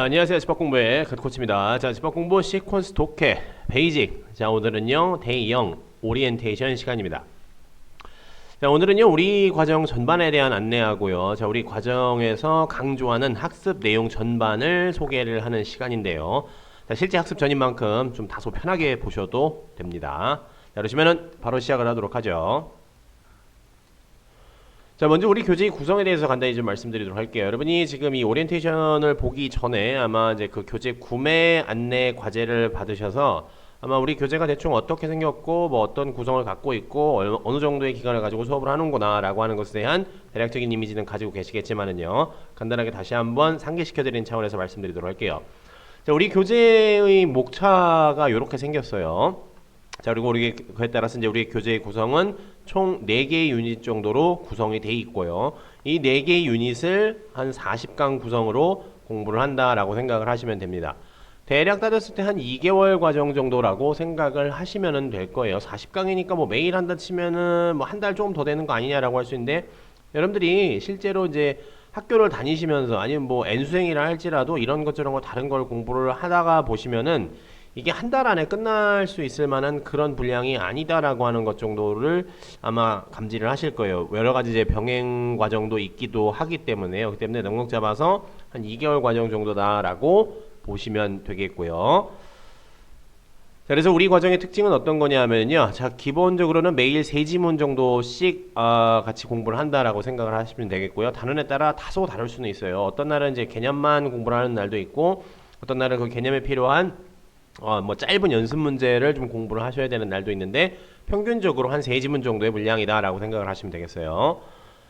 안녕하세요. 집합공부의 갓코치입니다. 자, 집합공부 시퀀스 독해 베이직. 자, 오늘은요 데이 0 오리엔테이션 시간입니다. 자, 오늘은요 우리 과정 전반에 대한 안내하고요. 자, 우리 과정에서 강조하는 학습 내용 전반을 소개를 하는 시간인데요. 자, 실제 학습 전인 만큼 좀 다소 편하게 보셔도 됩니다. 자, 그러시면은 바로 시작을 하도록 하죠. 자, 먼저 우리 교재 구성에 대해서 간단히 좀 말씀드리도록 할게요. 여러분이 지금 이 오리엔테이션을 보기 전에 아마 이제 그 교재 구매 안내 과제를 받으셔서 아마 우리 교재가 대충 어떻게 생겼고 뭐 어떤 구성을 갖고 있고 어느 정도의 기간을 가지고 수업을 하는구나 라고 하는 것에 대한 대략적인 이미지는 가지고 계시겠지만은요, 간단하게 다시 한번 상기시켜 드리는 차원에서 말씀드리도록 할게요. 자, 우리 교재의 목차가 이렇게 생겼어요. 자, 그리고 우리 그에 따라서 이제 우리 교재의 구성은 총 4개의 유닛 정도로 구성이 돼 있고요. 이 4개의 유닛을 한 40강 구성으로 공부를 한다라고 생각을 하시면 됩니다. 대략 따졌을 때 한 2개월 과정 정도라고 생각을 하시면 될 거예요. 40강이니까 뭐 매일 한다 치면은 뭐 한 달 조금 더 되는 거 아니냐라고 할 수 있는데, 여러분들이 실제로 이제 학교를 다니시면서 아니면 뭐 N수행이라 할지라도 이런 것 저런 거 다른 걸 공부를 하다가 보시면은 이게 한 달 안에 끝날 수 있을 만한 그런 분량이 아니다라고 하는 것 정도를 아마 감지를 하실 거예요. 여러 가지 이제 병행 과정도 있기도 하기 때문에요. 그렇기 때문에 넉넉 잡아서 한 2개월 과정 정도다라고 보시면 되겠고요. 자, 그래서 우리 과정의 특징은 어떤 거냐면요. 자, 기본적으로는 매일 3지문 정도씩 같이 공부를 한다라고 생각을 하시면 되겠고요. 단원에 따라 다소 다를 수는 있어요. 어떤 날은 이제 개념만 공부를 하는 날도 있고, 어떤 날은 그 개념에 필요한 뭐 짧은 연습 문제를 좀 공부를 하셔야 되는 날도 있는데, 평균적으로 한 3지문 정도의 분량이다 라고 생각을 하시면 되겠어요.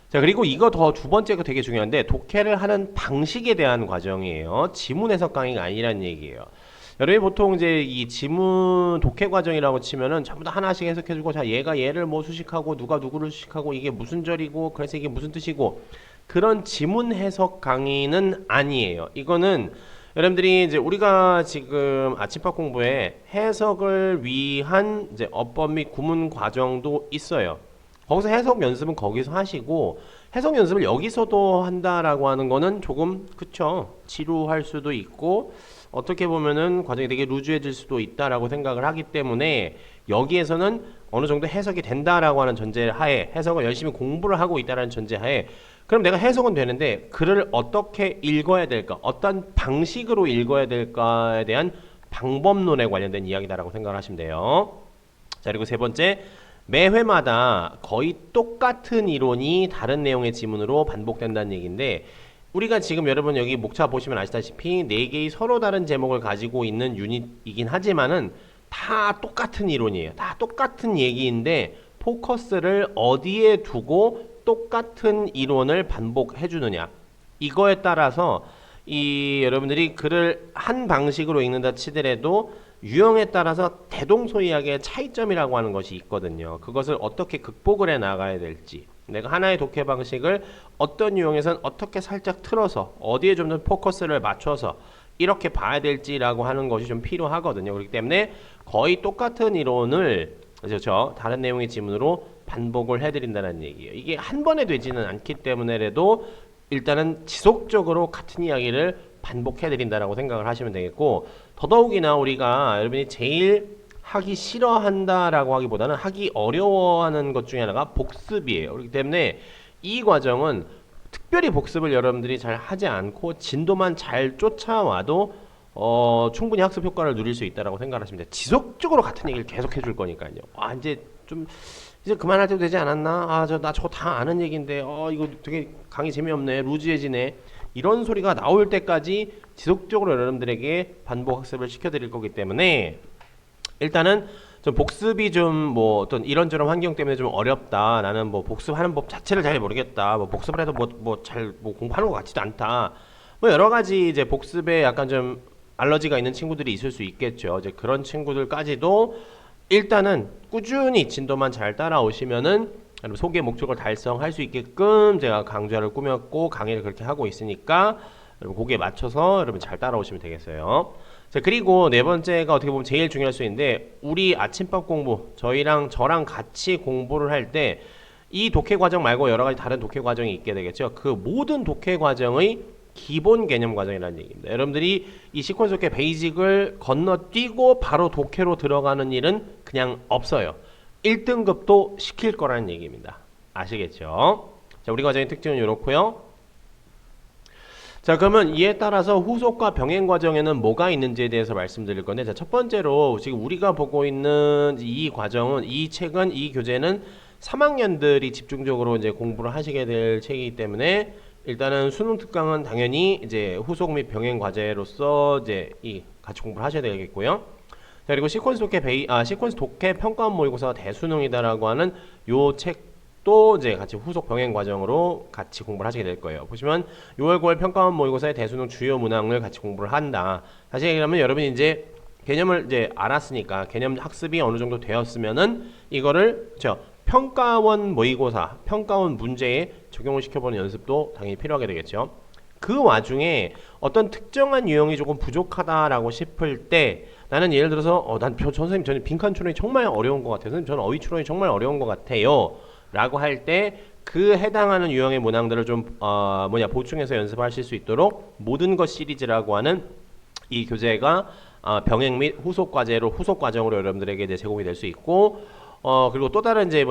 자, 그리고 이거 더 두 번째가 되게 중요한데, 독해를 하는 방식에 대한 과정이에요. 지문 해석 강의가 아니라는 얘기예요. 여러분이 보통 이제 이 지문 독해 과정이라고 치면은 전부 다 하나씩 해석해주고, 자, 얘가 얘를 뭐 수식하고 누가 누구를 수식하고 이게 무슨 절이고 그래서 이게 무슨 뜻이고, 그런 지문 해석 강의는 아니에요. 이거는 여러분들이 이제 우리가 지금 아침밥 공부에 해석을 위한 이제 어법 및 구문 과정도 있어요. 거기서 해석 연습은 거기서 하시고, 해석 연습을 여기서도 한다라고 하는 거는 조금 그쵸, 지루할 수도 있고 어떻게 보면은 과정이 되게 루즈해질 수도 있다라고 생각을 하기 때문에, 여기에서는 어느 정도 해석이 된다라고 하는 전제하에, 해석을 열심히 공부를 하고 있다라는 전제하에, 그럼 내가 해석은 되는데 글을 어떻게 읽어야 될까, 어떤 방식으로 읽어야 될까에 대한 방법론에 관련된 이야기다라고 생각을 하시면 돼요. 자, 그리고 세 번째, 매 회마다 거의 똑같은 이론이 다른 내용의 지문으로 반복된다는 얘기인데, 우리가 지금 여러분 여기 목차 보시면 아시다시피 4개의 서로 다른 제목을 가지고 있는 유닛이긴 하지만은 다 똑같은 이론이에요. 다 똑같은 얘기인데 포커스를 어디에 두고 똑같은 이론을 반복해 주느냐, 이거에 따라서 이 여러분들이 글을 한 방식으로 읽는다 치더라도 유형에 따라서 대동소이하게 차이점이라고 하는 것이 있거든요. 그것을 어떻게 극복을 해 나가야 될지, 내가 하나의 독해 방식을 어떤 유형에서는 어떻게 살짝 틀어서 어디에 좀 더 포커스를 맞춰서 이렇게 봐야 될지라고 하는 것이 좀 필요하거든요. 그렇기 때문에 거의 똑같은 이론을 그렇죠, 다른 내용의 지문으로 반복을 해드린다는 얘기예요. 이게 한 번에 되지는 않기 때문에라도 일단은 지속적으로 같은 이야기를 반복해드린다라고 생각을 하시면 되겠고, 더더욱이나 우리가 여러분이 제일 하기 싫어한다라고 하기보다는 하기 어려워하는 것 중에 하나가 복습이에요. 그렇기 때문에 이 과정은 특별히 복습을 여러분들이 잘 하지 않고 진도만 잘 쫓아와도 충분히 학습 효과를 누릴 수 있다라고 생각하시면 돼요. 지속적으로 같은 얘기를 계속 해줄 거니까요. 이제 좀 이제 그만할 때도 되지 않았나? 나 저거 다 아는 얘기인데 이거 되게 강의 재미없네, 루즈해지네, 이런 소리가 나올 때까지 지속적으로 여러분들에게 반복 학습을 시켜드릴 거기 때문에, 일단은 좀 복습이 좀 뭐 어떤 이런저런 환경 때문에 좀 어렵다, 나는 뭐 복습하는 법 자체를 잘 모르겠다, 뭐 복습을 해도 잘 공부하는 것 같지도 않다, 뭐 여러 가지 이제 복습에 약간 좀 알러지가 있는 친구들이 있을 수 있겠죠. 이제 그런 친구들까지도 일단은 꾸준히 진도만 잘 따라오시면은 여러분 소개 목적을 달성할 수 있게끔 제가 강좌를 꾸몄고 강의를 그렇게 하고 있으니까 여러분 거기에 맞춰서 여러분 잘 따라오시면 되겠어요. 자, 그리고 네 번째가 어떻게 보면 제일 중요할 수 있는데, 우리 아침밥 공부, 저랑 같이 공부를 할 때 이 독해 과정 말고 여러 가지 다른 독해 과정이 있게 되겠죠. 그 모든 독해 과정의 기본 개념 과정이라는 얘기입니다. 여러분들이 이 시퀀스 독해 베이직을 건너뛰고 바로 독해로 들어가는 일은 그냥 없어요. 1등급도 시킬 거라는 얘기입니다. 아시겠죠? 자, 우리 과정의 특징은 이렇고요. 자, 그러면 이에 따라서 후속과 병행 과정에는 뭐가 있는지에 대해서 말씀드릴 건데, 자, 첫 번째로 지금 우리가 보고 있는 이 과정은, 이 책은, 이 교재는 3학년들이 집중적으로 이제 공부를 하시게 될 책이기 때문에 일단은 수능 특강은 당연히 이제 후속 및 병행 과제로서 이제 이 같이 공부를 하셔야 되겠고요. 자, 그리고 시퀀스 독해 평가원 모의고사 대수능이다라고 하는 요 책도 이제 같이 후속 병행 과정으로 같이 공부를 하시게 될 거예요. 보시면 6월 9월 평가원 모의고사의 대수능 주요 문항을 같이 공부를 한다. 다시 얘기하면 여러분이 이제 개념을 이제 알았으니까 개념 학습이 어느 정도 되었으면은 이거를 그렇죠. 평가원 모의고사, 평가원 문제에 적용을 시켜보는 연습도 당연히 필요하게 되겠죠. 그 와중에 어떤 특정한 유형이 조금 부족하다라고 싶을 때 나는 예를 들어서 선생님 저는 빈칸 추론이 정말 어려운 것 같아요. 선생님 저는 어휘 추론이 정말 어려운 것 같아요. 라고 할 때 그 해당하는 유형의 문항들을 좀 보충해서 연습하실 수 있도록 모든 것 시리즈라고 하는 이 교재가 병행 및 후속 과정으로 여러분들에게 이제 제공이 될 수 있고 그리고 또 다른 이제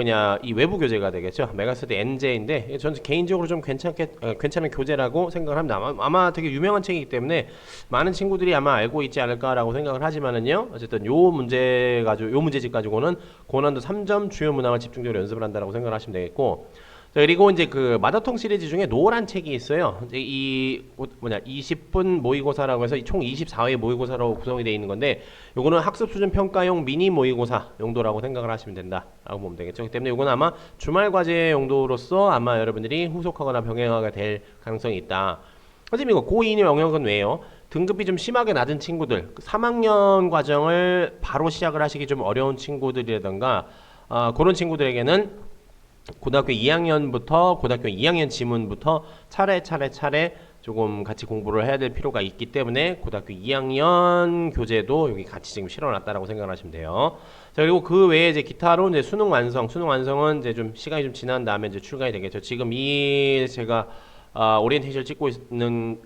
이 외부 교재가 되겠죠. 메가스터디 NJ인데 저는 개인적으로 좀 괜찮은 교재라고 생각을 합니다. 아마 되게 유명한 책이기 때문에 많은 친구들이 아마 알고 있지 않을까라고 생각을 하지만은요. 어쨌든 요 문제집 가지고는 고난도 3점 주요 문항을 집중적으로 연습을 한다라고 생각을 하시면 되겠고. 자, 그리고 이제 그 마더텅 시리즈 중에 노란 책이 있어요. 이제 20분 모의고사라고 해서 총 24회 모의고사로 구성이 되어 있는 건데 요거는 학습 수준 평가용 미니 모의고사 용도라고 생각을 하시면 된다라고 보면 되겠죠. 그렇기 때문에 요거는 아마 주말 과제 용도로서 아마 여러분들이 후속하거나 병행하게 될 가능성이 있다. 선생님 이거 고2 영역은 왜요? 등급이 좀 심하게 낮은 친구들, 3학년 과정을 바로 시작을 하시기 좀 어려운 친구들이라던가 그런 친구들에게는 고등학교 2학년부터 고등학교 2학년 지문부터 차례 조금 같이 공부를 해야 될 필요가 있기 때문에 고등학교 2학년 교재도 여기 같이 지금 실어놨다라고 생각하시면 돼요. 자, 그리고 그 외에 이제 기타로 이제 수능 완성은 이제 좀 시간이 좀 지난 다음에 이제 출간이 되겠죠. 지금 제가 오리엔테이션을 찍고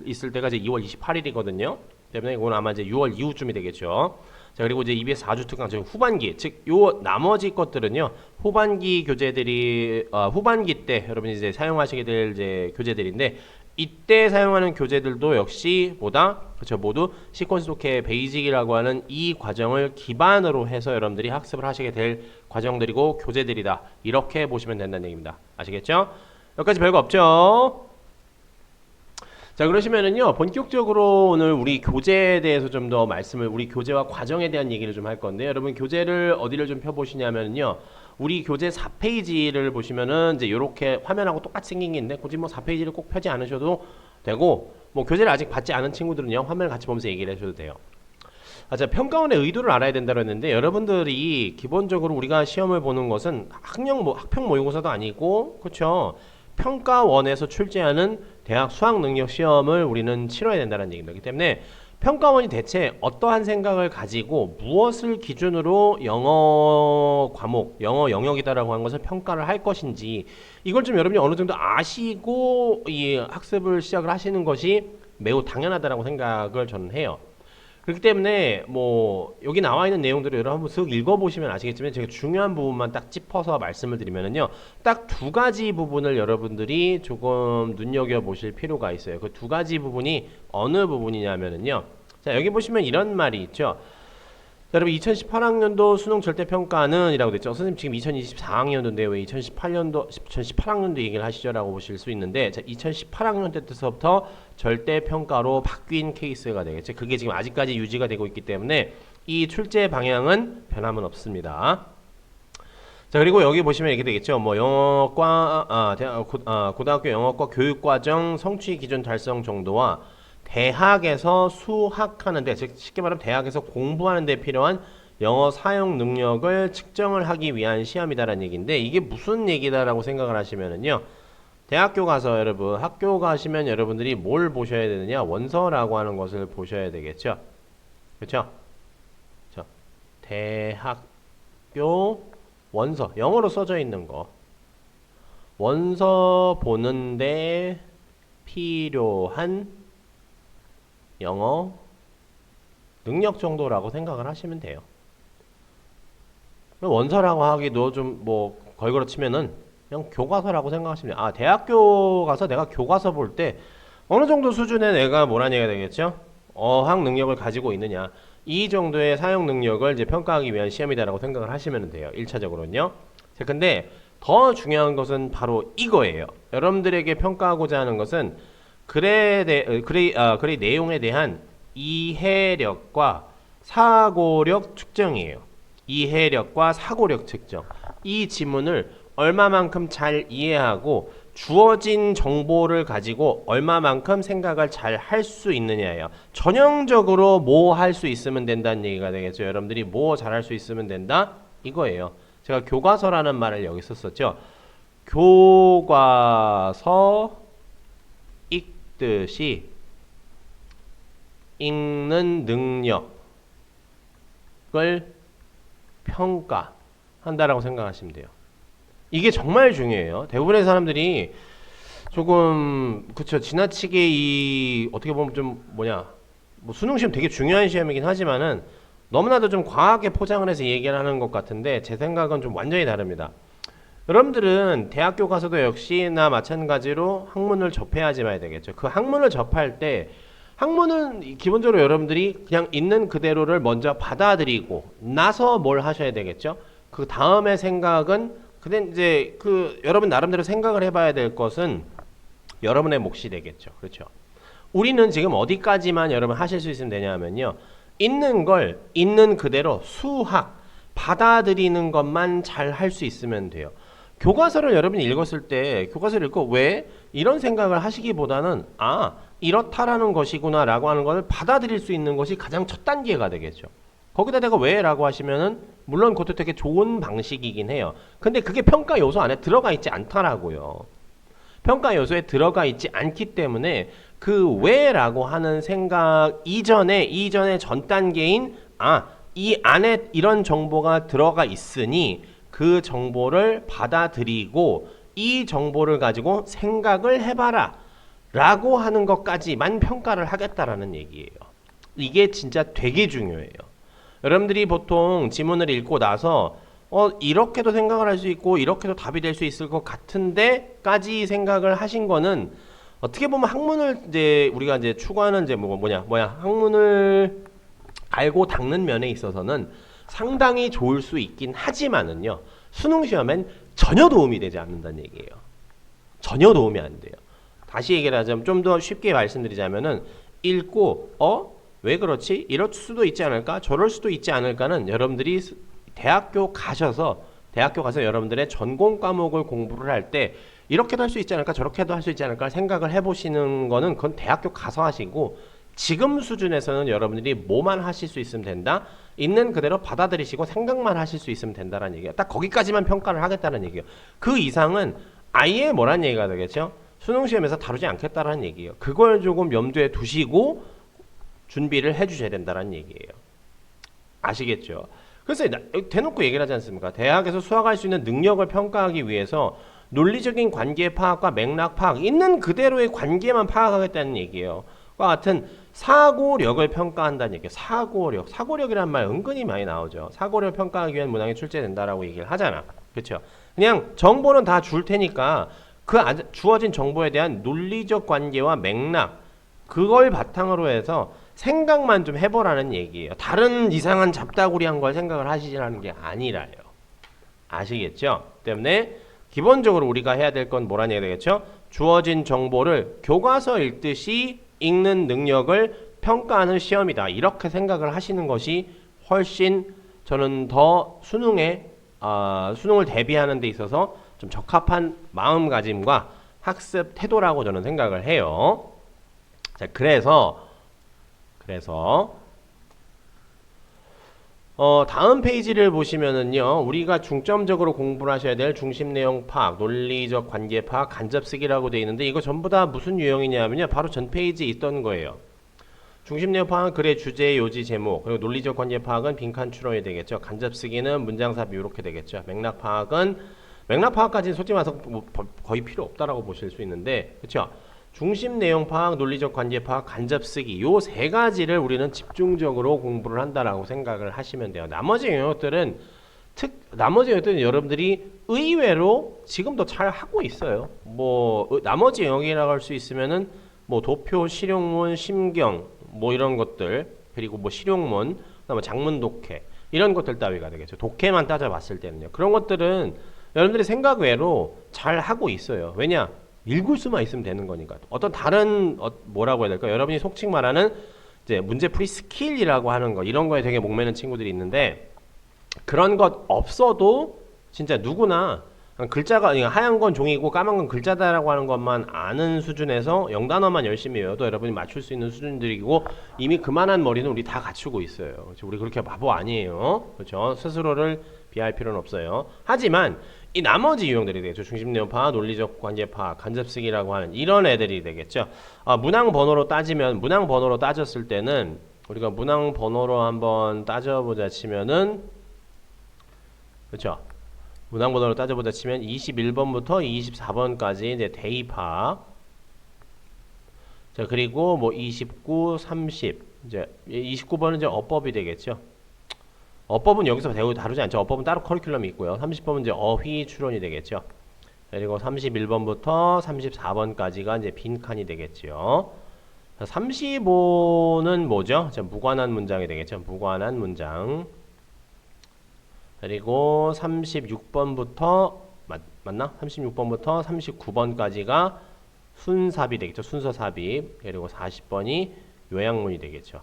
있을 때가 이제 2월 28일이거든요. 때문에 이건 아마 이제 6월 이후쯤이 되겠죠. 자, 그리고 이제 EBS 4주 특강 즉 후반기, 즉 요 나머지 것들은요 후반기 교재들이 후반기 때 여러분이 이제 사용하시게 될 이제 교재들인데 이때 사용하는 교재들도 역시 모두 시퀀스 독해 베이직이라고 하는 이 과정을 기반으로 해서 여러분들이 학습을 하시게 될 과정들이고 교재들이다 이렇게 보시면 된다는 얘기입니다. 아시겠죠? 여기까지 별거 없죠? 자, 그러시면은요 본격적으로 오늘 우리 교재에 대해서 좀 더 우리 교재와 과정에 대한 얘기를 좀 할 건데 여러분 교재를 어디를 좀 펴보시냐면요 우리 교재 4페이지를 보시면은 이제 요렇게 화면하고 똑같이 생긴 게 있는데 굳이 4페이지를 꼭 펴지 않으셔도 되고 교재를 아직 받지 않은 친구들은요 화면을 같이 보면서 얘기를 하셔도 돼요. 자, 평가원의 의도를 알아야 된다고 했는데 여러분들이 기본적으로 우리가 시험을 보는 것은 학평 모의고사도 아니고 그렇죠. 평가원에서 출제하는 대학 수학 능력 시험을 우리는 치러야 된다는 얘기입니다. 그렇기 때문에 평가원이 대체 어떠한 생각을 가지고 무엇을 기준으로 영어 과목, 영어 영역이다라고 하는 것을 평가를 할 것인지 이걸 좀 여러분이 어느 정도 아시고 이 학습을 시작을 하시는 것이 매우 당연하다라고 생각을 저는 해요. 그렇기 때문에 여기 나와 있는 내용들을 여러분 한번 쓱 읽어보시면 아시겠지만 제가 중요한 부분만 딱 짚어서 말씀을 드리면은요 딱 두 가지 부분을 여러분들이 조금 눈여겨보실 필요가 있어요. 그 두 가지 부분이 어느 부분이냐면은요 자, 여기 보시면 이런 말이 있죠. 자, 여러분 2018학년도 수능 절대평가는 이라고 됐죠. 선생님 지금 2024학년도인데 왜 2018학년도 얘기를 하시죠? 라고 보실 수 있는데 자, 2018학년 때부터 절대평가로 바뀐 케이스가 되겠죠. 그게 지금 아직까지 유지가 되고 있기 때문에 이 출제 방향은 변함은 없습니다. 자, 그리고 여기 보시면 이렇게 되겠죠. 영어과 고등학교 영어과 교육과정 성취 기준 달성 정도와 대학에서 수학하는데 즉 쉽게 말하면 대학에서 공부하는 데 필요한 영어 사용 능력을 측정을 하기 위한 시험이다라는 얘기인데 이게 무슨 얘기다라고 생각을 하시면은요 대학교 가서 여러분 학교 가시면 여러분들이 뭘 보셔야 되느냐 원서라고 하는 것을 보셔야 되겠죠. 그렇죠? 대학교 원서 영어로 써져 있는 거 원서 보는데 필요한 영어 능력 정도라고 생각을 하시면 돼요. 원서라고 하기도 좀 뭐 걸그러 치면은 그냥 교과서라고 생각하시면 돼요. 아, 대학교 가서 내가 교과서 볼 때 어느 정도 수준의 내가 뭐라는 얘기가 되겠죠? 어학 능력을 가지고 있느냐. 이 정도의 사용 능력을 이제 평가하기 위한 시험이다라고 생각을 하시면 돼요. 1차적으로는요. 자, 근데 더 중요한 것은 바로 이거예요. 여러분들에게 평가하고자 하는 것은 글의 내용에 대한 이해력과 사고력 측정이에요. 이해력과 사고력 측정. 이 지문을 얼마만큼 잘 이해하고 주어진 정보를 가지고 얼마만큼 생각을 잘 할 수 있느냐예요. 전형적으로 뭐 할 수 있으면 된다는 얘기가 되겠죠. 여러분들이 뭐 잘 할 수 있으면 된다? 이거예요. 제가 교과서라는 말을 여기 썼었죠. 교과서 읽듯이 읽는 능력을 평가한다라고 생각하시면 돼요. 이게 정말 중요해요. 대부분의 사람들이 조금 그쵸 지나치게 이 어떻게 보면 좀 뭐냐 뭐 수능 시험 되게 중요한 시험이긴 하지만은 너무나도 좀 과하게 포장을 해서 얘기를 하는 것 같은데 제 생각은 좀 완전히 다릅니다. 여러분들은 대학교 가서도 역시나 마찬가지로 학문을 접해야지 말아야 되겠죠. 그 학문을 접할 때 학문은 기본적으로 여러분들이 그냥 있는 그대로를 먼저 받아들이고 나서 뭘 하셔야 되겠죠. 그 다음에 생각은 근데 이제 그 여러분 나름대로 생각을 해봐야 될 것은 여러분의 몫이 되겠죠. 그렇죠. 우리는 지금 어디까지만 여러분 하실 수 있으면 되냐면요. 있는 걸 있는 그대로 수학 받아들이는 것만 잘 할 수 있으면 돼요. 교과서를 여러분이 읽었을 때 교과서를 읽고 왜 이런 생각을 하시기보다는 아 이렇다라는 것이구나 라고 하는 걸 받아들일 수 있는 것이 가장 첫 단계가 되겠죠. 거기다 대고 왜 라고 하시면은 물론 그것도 되게 좋은 방식이긴 해요. 근데 그게 평가 요소 안에 들어가 있지 않다라고요. 평가 요소에 들어가 있지 않기 때문에 그 왜라고 하는 생각 이전에 전 단계인 이 안에 이런 정보가 들어가 있으니 그 정보를 받아들이고 이 정보를 가지고 생각을 해봐라 라고 하는 것까지만 평가를 하겠다라는 얘기예요. 이게 진짜 되게 중요해요. 여러분들이 보통 지문을 읽고 나서 이렇게도 생각을 할 수 있고 이렇게도 답이 될 수 있을 것 같은데까지 생각을 하신 거는 어떻게 보면 학문을 이제 우리가 이제 추구하는 이제 뭐냐 학문을 알고 닦는 면에 있어서는 상당히 좋을 수 있긴 하지만은요 수능 시험엔 전혀 도움이 되지 않는다는 얘기예요. 전혀 도움이 안 돼요. 다시 얘기를 하자면 좀 더 쉽게 말씀드리자면은 읽고 왜 그렇지? 이럴 수도 있지 않을까? 저럴 수도 있지 않을까는 여러분들이 대학교 가서 여러분들의 전공 과목을 공부를 할 때 이렇게도 할 수 있지 않을까? 저렇게도 할 수 있지 않을까? 생각을 해보시는 거는 그건 대학교 가서 하시고 지금 수준에서는 여러분들이 뭐만 하실 수 있으면 된다? 있는 그대로 받아들이시고 생각만 하실 수 있으면 된다는 얘기예요. 딱 거기까지만 평가를 하겠다는 얘기예요. 그 이상은 아예 뭐란 얘기가 되겠죠? 수능 시험에서 다루지 않겠다라는 얘기예요. 그걸 조금 염두에 두시고 준비를 해주셔야 된다는 얘기예요. 아시겠죠? 그래서 대놓고 얘기를 하지 않습니까? 대학에서 수학할 수 있는 능력을 평가하기 위해서 논리적인 관계 파악과 맥락 파악, 있는 그대로의 관계만 파악하겠다는 얘기예요. 과 같은 사고력을 평가한다는 얘기예요. 사고력이라는 말 은근히 많이 나오죠. 사고력을 평가하기 위한 문항이 출제된다라고 얘기를 하잖아. 그렇죠? 그냥 정보는 다 줄 테니까 그 주어진 정보에 대한 논리적 관계와 맥락 그걸 바탕으로 해서 생각만 좀 해보라는 얘기예요. 다른 이상한 잡다구리한 걸 생각을 하시라는 게 아니라요. 아시겠죠? 때문에 기본적으로 우리가 해야 될 건 뭐라는 얘기가 되겠죠? 주어진 정보를 교과서 읽듯이 읽는 능력을 평가하는 시험이다. 이렇게 생각을 하시는 것이 훨씬 저는 더 수능을 대비하는 데 있어서 좀 적합한 마음가짐과 학습 태도라고 저는 생각을 해요. 자, 그래서 다음 페이지를 보시면은요, 우리가 중점적으로 공부를 하셔야 될 중심 내용 파악, 논리적 관계 파악, 간접 쓰기라고 되어 있는데 이거 전부 다 무슨 유형이냐면요, 바로 전 페이지에 있던 거예요. 중심 내용 파악은 글의 주제, 요지, 제목, 그리고 논리적 관계 파악은 빈칸 추론이 되겠죠. 간접 쓰기는 문장삽 이렇게 되겠죠. 맥락 파악까지는 솔직히 말해서 거의 필요 없다라고 보실 수 있는데, 그렇죠? 중심 내용 파악, 논리적 관계 파악, 간접 쓰기 요 세 가지를 우리는 집중적으로 공부를 한다라고 생각을 하시면 돼요. 나머지 영역들은 여러분들이 의외로 지금도 잘 하고 있어요. 뭐 나머지 영역이라고 할 수 있으면은 뭐 도표, 실용문, 심경 뭐 이런 것들 그리고 뭐 실용문, 그다음에 장문 독해 이런 것들 따위가 되겠죠. 독해만 따져봤을 때는요. 그런 것들은 여러분들이 생각 외로 잘 하고 있어요. 왜냐? 읽을 수만 있으면 되는 거니까. 어떤 다른 뭐라고 해야 될까? 여러분이 속칭 말하는 이제 문제풀이 스킬이라고 하는 거 이런 거에 되게 목매는 친구들이 있는데 그런 것 없어도 진짜 누구나 글자가 하얀 건 종이고 까만 건 글자다라고 하는 것만 아는 수준에서 영단어만 열심히 외워도 여러분이 맞출 수 있는 수준들이고 이미 그만한 머리는 우리 다 갖추고 있어요. 그렇죠? 우리 그렇게 바보 아니에요. 그렇죠? 스스로를 비할 필요는 없어요. 하지만 이 나머지 유형들이 되겠죠. 중심 내용 파악, 논리적 관계 파악, 간접 쓰기라고 하는 이런 애들이 되겠죠. 문항 번호로 따졌을 때는 우리가 문항 번호로 한번 따져보자 치면은 그렇죠. 문항 번호로 따져보자 치면 21번부터 24번까지 이제 대입학. 자, 그리고 뭐 29, 30. 이제 29번은 이제 어법이 되겠죠. 어법은 여기서 다루지 않죠. 어법은 따로 커리큘럼이 있고요. 30번은 이제 어휘 추론이 되겠죠. 그리고 31번부터 34번까지가 이제 빈칸이 되겠죠. 35는 뭐죠? 자, 무관한 문장이 되겠죠. 무관한 문장. 그리고 36번부터 맞나? 36번부터 39번까지가 순삽이 되겠죠. 순서 삽입. 그리고 40번이 요약문이 되겠죠.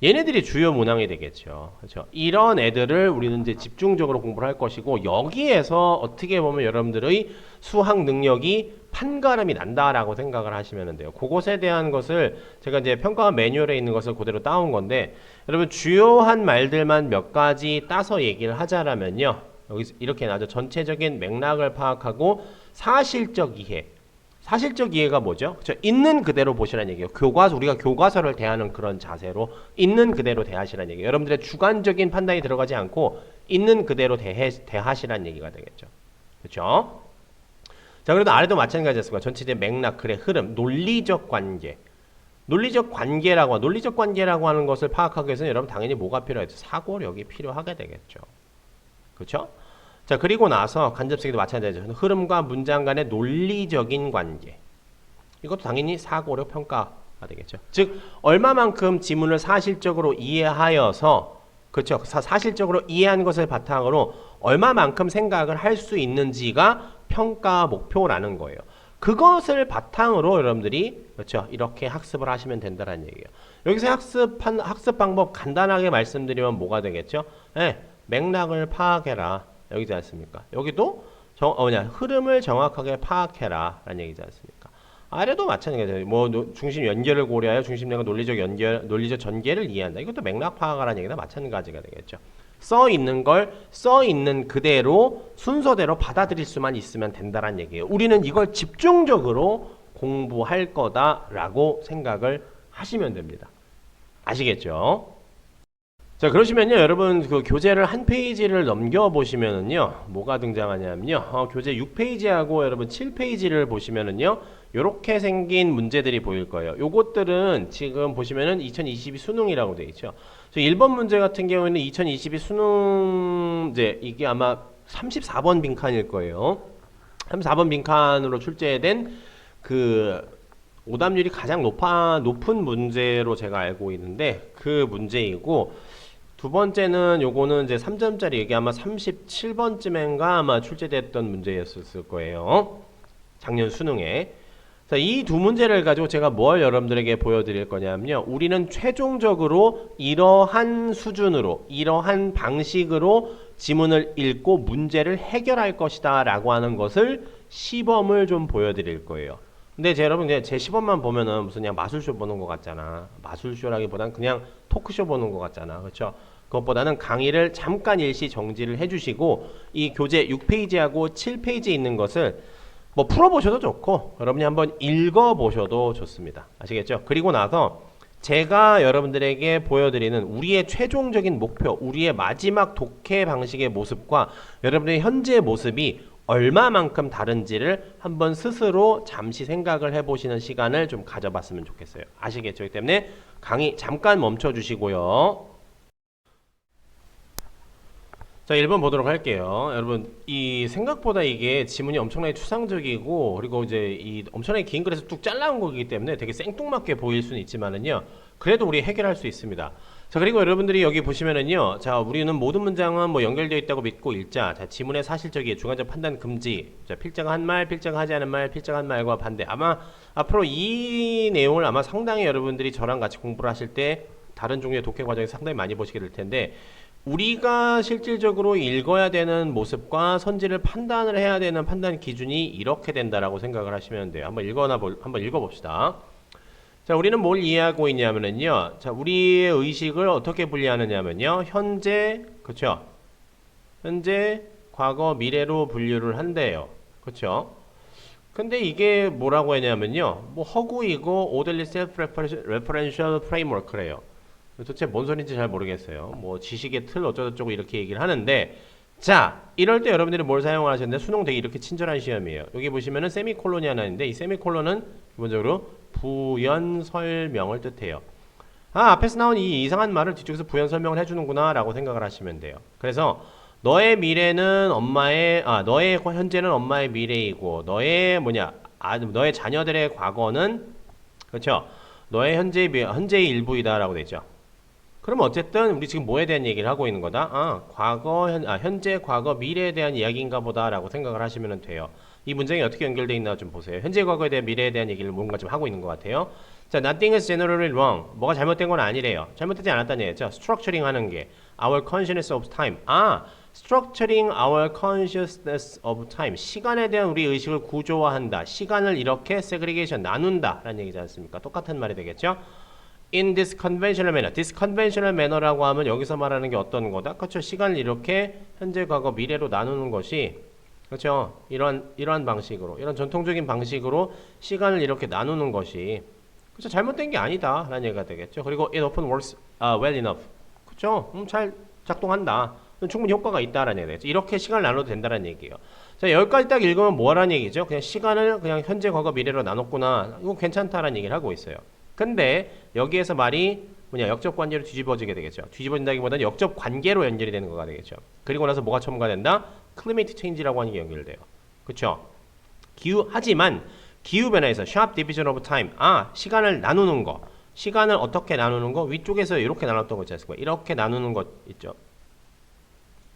얘네들이 주요 문항이 되겠죠. 그렇죠? 이런 애들을 우리는 이제 집중적으로 공부를 할 것이고 여기에서 어떻게 보면 여러분들의 수학 능력이 판가름이 난다라고 생각을 하시면 돼요. 그것에 대한 것을 제가 이제 평가원 매뉴얼에 있는 것을 그대로 따온 건데 여러분 주요한 말들만 몇 가지 따서 얘기를 하자라면요. 여기 이렇게 나죠. 전체적인 맥락을 파악하고 사실적 이해. 사실적 이해가 뭐죠? 그렇죠? 있는 그대로 보시라는 얘기예요. 우리가 교과서를 대하는 그런 자세로 있는 그대로 대하시라는 얘기예요. 여러분들의 주관적인 판단이 들어가지 않고 있는 그대로 대하시라는 얘기가 되겠죠. 그렇죠? 자, 그래도 아래도 마찬가지였습니다. 전체적인 맥락, 글의 흐름, 논리적 관계. 논리적 관계라고 하는 것을 파악하기 위해서는 여러분 당연히 뭐가 필요하죠? 사고력이 필요하게 되겠죠. 그렇죠? 자, 그리고 나서 간접쓰기도 마찬가지죠. 흐름과 문장 간의 논리적인 관계. 이것도 당연히 사고력 평가가 되겠죠. 즉, 얼마만큼 지문을 사실적으로 이해하여서, 그렇죠. 사실적으로 이해한 것을 바탕으로 얼마만큼 생각을 할 수 있는지가 평가 목표라는 거예요. 그것을 바탕으로 여러분들이, 그렇죠. 이렇게 학습을 하시면 된다는 얘기예요. 여기서 학습 방법 간단하게 말씀드리면 뭐가 되겠죠? 네, 맥락을 파악해라. 여기지 않습니까? 여기도 흐름을 정확하게 파악해라 라는 얘기지 않습니까? 아래도 마찬가지예요. 뭐 중심 연결을 고려하여 중심내가 논리적 전개를 이해한다. 이것도 맥락 파악하라는 얘기나 마찬가지가 되겠죠. 써 있는 그대로 순서대로 받아들일 수만 있으면 된다는 얘기예요. 우리는 이걸 집중적으로 공부할 거다라고 생각을 하시면 됩니다. 아시겠죠? 자, 그러시면요, 여러분, 그 교재를 한 페이지를 넘겨보시면은요, 뭐가 등장하냐면요, 교재 6페이지하고 여러분 7페이지를 보시면은요, 요렇게 생긴 문제들이 보일 거예요. 요것들은 지금 보시면은 2022 수능이라고 되어 있죠. 1번 문제 같은 경우에는 2022 수능, 이제 이게 아마 34번 빈칸일 거예요. 34번 빈칸으로 출제된 그 오답률이 가장 높은 문제로 제가 알고 있는데, 그 문제이고, 두 번째는 요거는 이제 3점짜리 이게 아마 37번쯤인가 아마 출제됐던 문제였을 거예요. 작년 수능에. 자, 이 두 문제를 가지고 제가 뭘 여러분들에게 보여드릴 거냐면요. 우리는 최종적으로 이러한 수준으로, 이러한 방식으로 지문을 읽고 문제를 해결할 것이다 라고 하는 것을 시범을 좀 보여드릴 거예요. 근데 여러분 제 시범만 보면은 무슨 그냥 마술쇼 보는 것 같잖아. 마술쇼라기보단 그냥 토크쇼 보는 것 같잖아. 그렇죠? 그것보다는 강의를 잠깐 일시 정지를 해주시고 이 교재 6페이지하고 7페이지에 있는 것을 뭐 풀어보셔도 좋고 여러분이 한번 읽어보셔도 좋습니다. 아시겠죠? 그리고 나서 제가 여러분들에게 보여드리는 우리의 최종적인 목표, 우리의 마지막 독해 방식의 모습과 여러분의 현재 모습이 얼마만큼 다른지를 한번 스스로 잠시 생각을 해보시는 시간을 좀 가져봤으면 좋겠어요. 아시겠죠? 그렇기 때문에 강의 잠깐 멈춰주시고요. 자, 1번 보도록 할게요. 여러분, 이 생각보다 이게 지문이 엄청나게 추상적이고, 그리고 이제 이 엄청나게 긴 글에서 뚝 잘라온 거기 때문에 되게 생뚱맞게 보일 수는 있지만은요, 그래도 우리 해결할 수 있습니다. 자, 그리고 여러분들이 여기 보시면은요, 자, 우리는 모든 문장은 뭐 연결되어 있다고 믿고 읽자. 자, 지문의 사실적이에 주관적 판단 금지. 자, 필자가 한 말, 필자가 하지 않은 말, 필자가 한 말과 반대. 아마 앞으로 이 내용을 아마 상당히 여러분들이 저랑 같이 공부를 하실 때 다른 종류의 독해 과정에서 상당히 많이 보시게 될 텐데, 우리가 실질적으로 읽어야 되는 모습과 선지를 판단을 해야 되는 판단 기준이 이렇게 된다라고 생각을 하시면 돼요. 한번 읽어봅시다. 자, 우리는 뭘 이해하고 있냐면요. 자, 우리의 의식을 어떻게 분리하느냐면요. 현재, 그쵸? 현재, 과거, 미래로 분류를 한대요. 그쵸? 근데 이게 뭐라고 했냐면요. 뭐 허구이고 orderly self-referential framework래요. 도대체 뭔 소리인지 잘 모르겠어요. 뭐 지식의 틀 어쩌고저쩌고 이렇게 얘기를 하는데, 자, 이럴 때 여러분들이 뭘 사용하셨는데 수능 되게 이렇게 친절한 시험이에요. 여기 보시면은 세미콜론이 하나 있는데, 이 세미콜론은 기본적으로 부연 설명을 뜻해요. 아, 앞에서 나온 이 이상한 말을 뒤쪽에서 부연 설명을 해주는구나 라고 생각을 하시면 돼요. 그래서 너의 미래는 너의 현재는 엄마의 미래이고, 너의 자녀들의 과거는, 그렇죠? 너의 현재의 일부이다라고 되죠. 그럼 어쨌든 우리 지금 뭐에 대한 얘기를 하고 있는 거다? 현재, 과거, 미래에 대한 이야기인가 보다라고 생각을 하시면 돼요. 이 문장이 어떻게 연결되어 있나 좀 보세요. 현재, 과거에 대한 미래에 대한 얘기를 뭔가 좀 하고 있는 것 같아요. 자, nothing is generally wrong. 뭐가 잘못된 건 아니래요. 잘못되지 않았다는 얘기죠. structuring 하는 게 our consciousness of time. structuring our consciousness of time. 시간에 대한 우리 의식을 구조화한다. 시간을 이렇게 segregation, 나눈다 라는 얘기지 않습니까? 똑같은 말이 되겠죠? In this conventional manner. This conventional manner라고 하면 여기서 말하는 게 어떤 거다? 그렇죠. 시간을 이렇게 현재, 과거, 미래로 나누는 것이, 그렇죠. 이러한 방식으로, 이런 전통적인 방식으로 시간을 이렇게 나누는 것이, 그렇죠. 잘못된 게 아니다 라는 얘기가 되겠죠. 그리고 it often works well enough. 그렇죠. 잘 작동한다. 충분히 효과가 있다라는 얘기가 되겠죠. 이렇게 시간을 나눠도 된다는 얘기예요. 자, 여기까지 딱 읽으면 뭐라는 얘기죠? 그냥 시간을 그냥 현재, 과거, 미래로 나눴구나. 이거 괜찮다라는 얘기를 하고 있어요. 근데 여기에서 말이 역접 관계로 뒤집어지게 되겠죠. 뒤집어진다기보다는 역접 관계로 연결이 되는 거가 되겠죠. 그리고 나서 뭐가 첨가된다? 클리메이트 체인지라고 하는 게 연결돼요. 그렇죠? 하지만 기후 변화에서 sharp division of time. 시간을 나누는 거. 시간을 어떻게 나누는 거? 위쪽에서 이렇게 나눴던 거 있지 않습니까? 이렇게 나누는 것 있죠.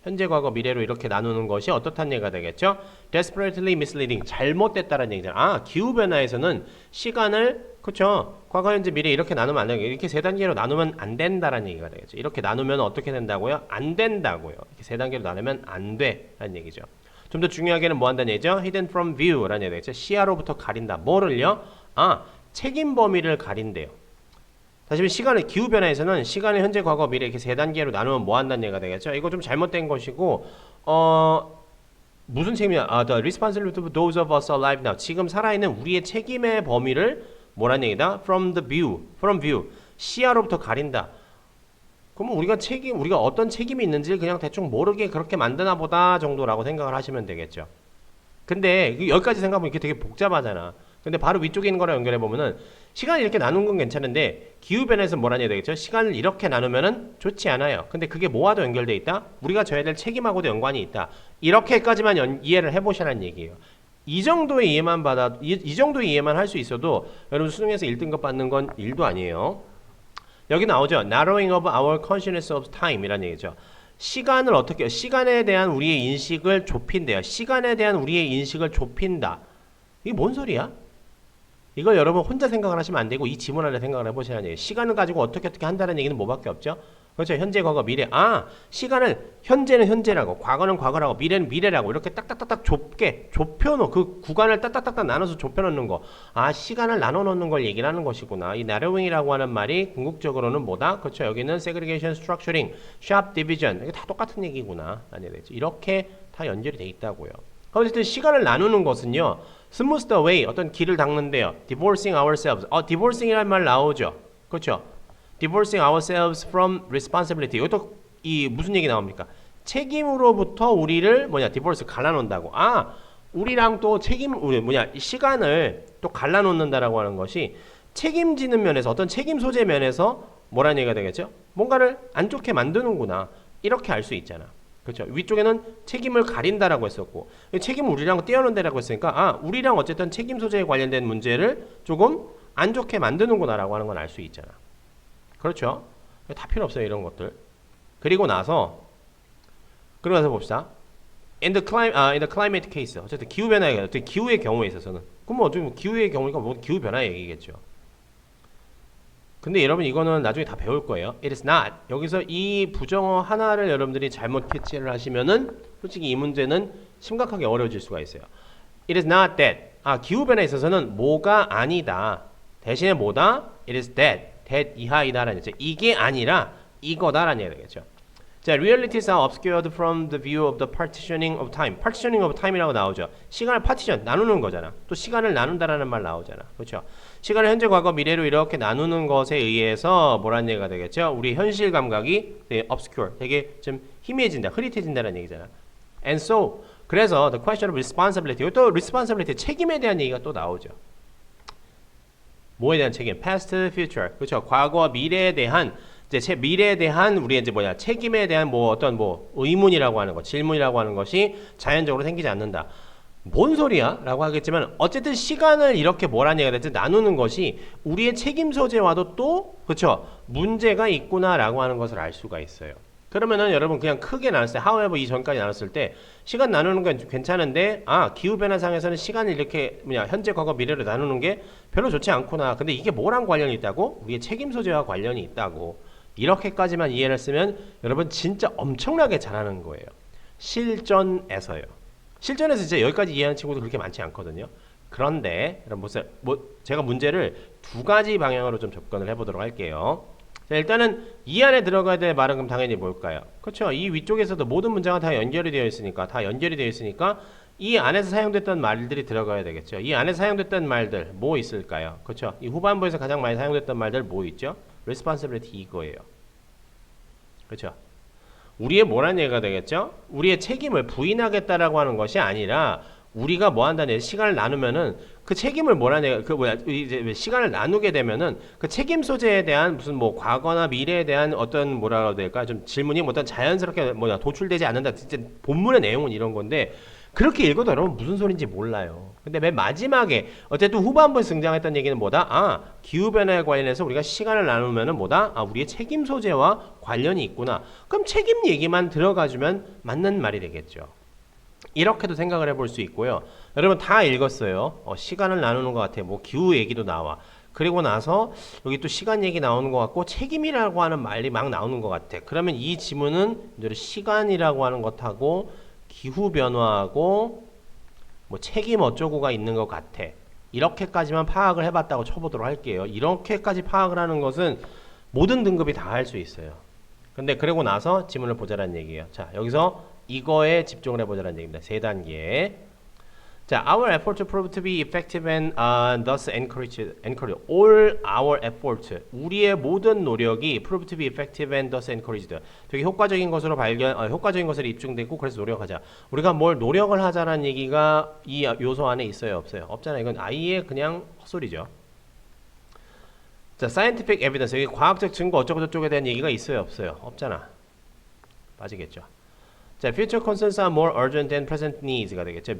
현재, 과거, 미래로 이렇게 나누는 것이 어떻다는 얘기가 되겠죠? desperately misleading. 잘못됐다는 얘기잖아. 기후 변화에서는 시간을, 그렇죠? 과거, 현재, 미래 이렇게 나누면 안 되고, 이렇게 세 단계로 나누면 안 된다라는 얘기가 되겠죠. 이렇게 나누면 어떻게 된다고요? 안 된다고요. 이렇게 세 단계로 나누면 안 돼라는 얘기죠. 좀 더 중요하게는 뭐 한다는 얘기죠? hidden from view라는 얘기가 되겠죠. 시야로부터 가린다. 뭐를요? 책임 범위를 가린대요. 다시 시간의 기후 변화에서는 시간을 현재, 과거, 미래 이렇게 세 단계로 나누면 뭐 한다는 얘기가 되겠죠? 이거 좀 잘못된 것이고, 무슨 책임이야? The responsibility of those of us alive now. 지금 살아있는 우리의 책임의 범위를 뭐란 얘기다? From view. 시야로부터 가린다. 그러면 우리가 어떤 책임이 있는지 그냥 대충 모르게 그렇게 만드나 보다 정도라고 생각을 하시면 되겠죠. 근데 여기까지 생각하면 이게 되게 복잡하잖아. 근데 바로 위쪽에 있는 거랑 연결해 보면은 시간을 이렇게 나눈 건 괜찮은데 기후변화에서 뭐라는 얘기가 되겠죠? 시간을 이렇게 나누면은 좋지 않아요. 근데 그게 뭐와도 연결돼 있다? 우리가 져야 될 책임하고도 연관이 있다. 이렇게까지만 이해를 해보시라는 얘기예요. 이 정도의 이해만 할 수 있어도 여러분 수능에서 1등급 받는 건 일도 아니에요. 여기 나오죠. Narrowing of our consciousness of time 이라는 얘기죠. 시간에 대한 우리의 인식을 좁힌대요. 시간에 대한 우리의 인식을 좁힌다. 이게 뭔 소리야? 이걸 여러분 혼자 생각을 하시면 안 되고 이 지문 안에 생각을 해보시라는 얘기예요. 시간을 가지고 어떻게 한다는 얘기는 뭐밖에 없죠? 그렇죠. 현재, 과거, 미래. 현재는 현재라고, 과거는 과거라고, 미래는 미래라고 이렇게 딱딱딱딱 좁혀놓은 그 구간을 딱딱딱딱 나눠서 좁혀놓는 거. 시간을 나눠놓는 걸 얘기를 하는 것이구나. 이 narrowing이라고 하는 말이 궁극적으로는 뭐다? 그렇죠. 여기는 segregation, structuring, sharp division. 이게 다 똑같은 얘기구나. 이렇게 다 연결이 돼 있다고요. 어쨌든 시간을 나누는 것은요. smooth the way, 어떤 길을 닦는데요. divorcing ourselves. divorcing이라는 말 나오죠. 그렇죠. divorcing ourselves from responsibility. 이것도 무슨 얘기 나옵니까? 책임으로부터 우리를 디보르스 갈라놓는다고. 우리랑 또 시간을 또 갈라놓는다라고 하는 것이 책임지는 면에서 어떤 책임 소재 면에서 뭐라는 얘기가 되겠죠? 뭔가를 안 좋게 만드는구나. 이렇게 알 수 있잖아. 그렇죠? 위쪽에는 책임을 가린다라고 했었고 책임을 우리랑 떼어놓는다라고 했으니까 우리랑 어쨌든 책임 소재에 관련된 문제를 조금 안 좋게 만드는구나라고 하는 건 알 수 있잖아. 그렇죠? 다 필요 없어요. 이런 것들. 그리고 나서 봅시다. in the climate case. 어쨌든 기후의 경우에 있어서는 그럼 어쩌면 기후의 경우니까 기후 변화 얘기겠죠. 근데 여러분 이거는 나중에 다 배울 거예요. It is not. 여기서 이 부정어 하나를 여러분들이 잘못 캐치를 하시면은 솔직히 이 문제는 심각하게 어려워질 수가 있어요. It is not that. 기후 변화에 있어서는 뭐가 아니다. 대신에 뭐다? It is that 이하이다라는 얘기죠. 이게 아니라 이거다라는 얘기가 되겠죠. 자, realities are obscured from the view of the partitioning of time. partitioning of time이라고 나오죠. 시간을 파티션, 나누는 거잖아. 또 시간을 나눈다라는 말 나오잖아. 그렇죠? 시간을 현재, 과거, 미래로 이렇게 나누는 것에 의해서 뭐라는 얘기가 되겠죠? 우리 현실 감각이 obscure, 되게 좀 희미해진다, 흐릿해진다는 얘기잖아. And so, 그래서 the question of responsibility, 또 responsibility, 책임에 대한 얘기가 또 나오죠. 뭐에 대한 책임? past, future. 그렇죠? 과거와 미래에 대한 이제 미래에 대한 우리의 책임에 대한 어떤 의문이라고 하는 것, 질문이라고 하는 것이 자연적으로 생기지 않는다. 뭔 소리야? 라고 하겠지만 어쨌든 시간을 이렇게 뭐라는 얘기가 될지 나누는 것이 우리의 책임 소재와도 또 그렇죠? 문제가 있구나라고 하는 것을 알 수가 있어요. 그러면은 여러분 그냥 크게 나눴을 때 however 이전까지 나눴을 때 시간 나누는 건 괜찮은데 기후변화상에서는 시간을 이렇게 현재, 과거, 미래로 나누는 게 별로 좋지 않구나. 근데 이게 뭐랑 관련이 있다고? 우리의 책임 소재와 관련이 있다고. 이렇게까지만 이해를 했으면 여러분 진짜 엄청나게 잘하는 거예요. 실전에서요. 실전에서 이제 여기까지 이해하는 친구도 그렇게 많지 않거든요. 그런데 여러분 제가 문제를 두 가지 방향으로 좀 접근을 해보도록 할게요. 자, 일단은 이 안에 들어가야 될 말은 그럼 당연히 뭘까요? 그렇죠. 이 위쪽에서도 모든 문장은 다 연결이 되어 있으니까 이 안에서 사용됐던 말들이 들어가야 되겠죠. 이 안에서 사용됐던 말들 뭐 있을까요? 그렇죠. 이 후반부에서 가장 많이 사용됐던 말들 뭐 있죠? responsibility 이거예요. 그렇죠. 우리의 뭐라는 얘기가 되겠죠? 우리의 책임을 부인하겠다라고 하는 것이 아니라 우리가 뭐 한다는 시간을 나누면은 그 책임을 뭐라는 이제 시간을 나누게 되면은 그 책임 소재에 대한 무슨 과거나 미래에 대한 어떤 뭐라고 해야 될까? 좀 질문이 어떤 자연스럽게 도출되지 않는다. 진짜 본문의 내용은 이런 건데 그렇게 읽어도 여러분 무슨 소린지 몰라요. 근데 맨 마지막에 어쨌든 후반부에 등장했던 얘기는 뭐다? 기후변화에 관련해서 우리가 시간을 나누면은 뭐다? 우리의 책임 소재와 관련이 있구나. 그럼 책임 얘기만 들어가주면 맞는 말이 되겠죠. 이렇게도 생각을 해볼 수 있고요. 여러분 다 읽었어요. 시간을 나누는 것 같아. 기후 얘기도 나와. 그리고 나서 여기 또 시간 얘기 나오는 것 같고 책임이라고 하는 말이 막 나오는 것 같아. 그러면 이 지문은 시간이라고 하는 것하고 기후변화하고 책임 어쩌고가 있는 것 같아. 이렇게까지만 파악을 해봤다고 쳐보도록 할게요. 이렇게까지 파악을 하는 것은 모든 등급이 다 할 수 있어요. 근데 그러고 나서 지문을 보자라는 얘기예요. 자, 여기서 이거에 집중을 해보자라는 얘기입니다. 세 단계. 자, our effort to prove to be effective and thus encourage all our effort. 우리의 모든 노력이 prove to be effective and thus encouraged. 되게 효과적인 것으로 효과적인 것으로 입증되고 그래서 노력하자. 우리가 뭘 노력을 하자라는 얘기가 이 요소 안에 있어요, 없어요? 없잖아요. 이건 아예 그냥 헛소리죠. 자, scientific evidence. 여기 과학적 증거 어쩌고 저쩌고에 대한 얘기가 있어요, 없어요? 없잖아. 빠지겠죠. 자, future concerns are more urgent than present needs가 되겠죠.